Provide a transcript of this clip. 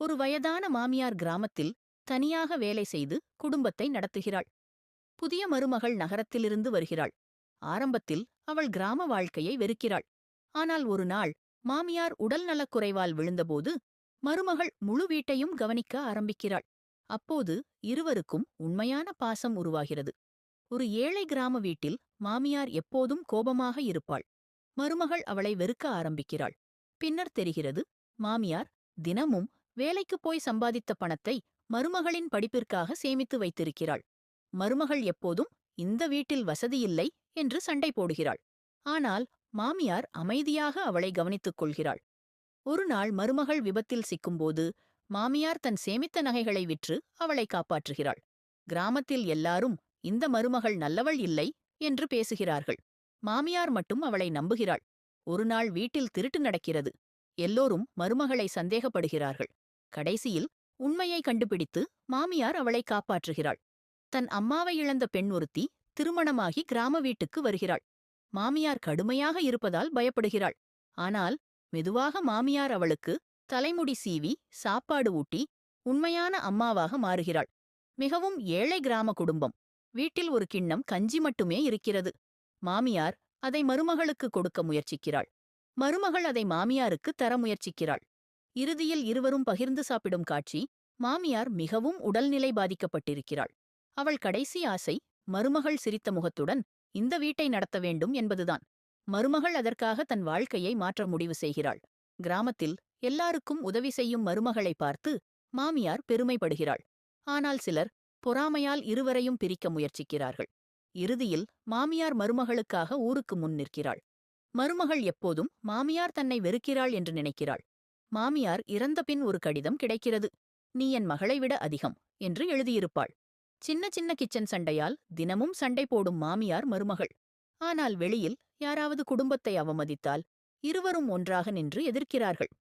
ஒரு வயதான மாமியார் கிராமத்தில் தனியாக வேலை செய்து குடும்பத்தை நடத்துகிறாள். புதிய மருமகள் நகரத்திலிருந்து வருகிறாள். ஆரம்பத்தில் அவள் கிராம வாழ்க்கையை வெறுக்கிறாள். ஆனால் ஒரு நாள் மாமியார் உடல் நலக்குறைவால் விழுந்தபோது மருமகள் முழு வீட்டையும் கவனிக்க ஆரம்பிக்கிறாள். அப்போது இருவருக்கும் உண்மையான பாசம் உருவாகிறது. ஒரு ஏழை கிராம வீட்டில் மாமியார் எப்போதும் கோபமாக இருப்பாள். மருமகள் அவளை வெறுக்க ஆரம்பிக்கிறாள். பின்னர் தெரிகிறது, மாமியார் தினமும் வேலைக்குப் போய் சம்பாதித்த பணத்தை மருமகளின் படிப்பிற்காக சேமித்து வைத்திருக்கிறாள். மருமகள் எப்போதும் இந்த வீட்டில் வசதியில்லை என்று சண்டை போடுகிறாள். ஆனால் மாமியார் அமைதியாக அவளை கவனித்துக் கொள்கிறாள். ஒருநாள் மருமகள் விபத்தில் சிக்கும்போது மாமியார் தன் சேமித்த நகைகளை விற்று அவளை காப்பாற்றுகிறாள். கிராமத்தில் எல்லாரும் இந்த மருமகள் நல்லவள் இல்லை என்று பேசுகிறார்கள். மாமியார் மட்டும் அவளை நம்புகிறாள். ஒருநாள் வீட்டில் திருட்டு நடக்கிறது. எல்லோரும் மருமகளை சந்தேகப்படுகிறார்கள். கடைசியில் உண்மையை கண்டுபிடித்து மாமியார் அவளை காப்பாற்றுகிறாள். தன் அம்மாவை இழந்த பெண் ஒருத்தி திருமணமாகி கிராம வீட்டுக்கு வருகிறாள். மாமியார் கடுமையாக இருப்பதால் பயப்படுகிறாள். ஆனால் மெதுவாக மாமியார் அவளுக்கு தலைமுடி சீவி சாப்பாடு ஊட்டி உண்மையான அம்மாவாக மாறுகிறாள். மிகவும் ஏழை கிராம குடும்பம். வீட்டில் ஒரு கிண்ணம் கஞ்சி மட்டுமே இருக்கிறது. மாமியார் அதை மருமகளுக்கு கொடுக்க முயற்சிக்கிறாள். மருமகள் அதை மாமியாருக்கு தர முயற்சிக்கிறாள். இறுதியில் இருவரும் பகிர்ந்து சாப்பிடும் காட்சி. மாமியார் மிகவும் உடல்நிலை பாதிக்கப்பட்டிருக்கிறாள். அவள் கடைசி ஆசை மருமகள் சிரித்த முகத்துடன் இந்த வீட்டை நடத்த வேண்டும் என்பதுதான். மருமகள் அதற்காக தன் வாழ்க்கையை மாற்ற முடிவு செய்கிறாள். கிராமத்தில் எல்லாருக்கும் உதவி செய்யும் மருமகளை பார்த்து மாமியார் பெருமைப்படுகிறாள். ஆனால் சிலர் பொறாமையால் இருவரையும் பிரிக்க முயற்சிக்கிறார்கள். இறுதியில் மாமியார் மருமகளுக்காக ஊருக்கு முன் நிற்கிறாள். மருமகள் எப்போதும் மாமியார் தன்னை வெறுக்கிறாள் என்று நினைக்கிறாள். மாமியார் இறந்தபின் ஒரு கடிதம் கிடைக்கிறது. நீ என் மகளை விட அதிகம் என்று எழுதியிருப்பாள். சின்ன சின்ன கிச்சன் சண்டையால் தினமும் சண்டை போடும் மாமியார் மருமகள். ஆனால் வெளியில் யாராவது குடும்பத்தை அவமதித்தால் இருவரும் ஒன்றாக நின்று எதிர்க்கிறார்கள்.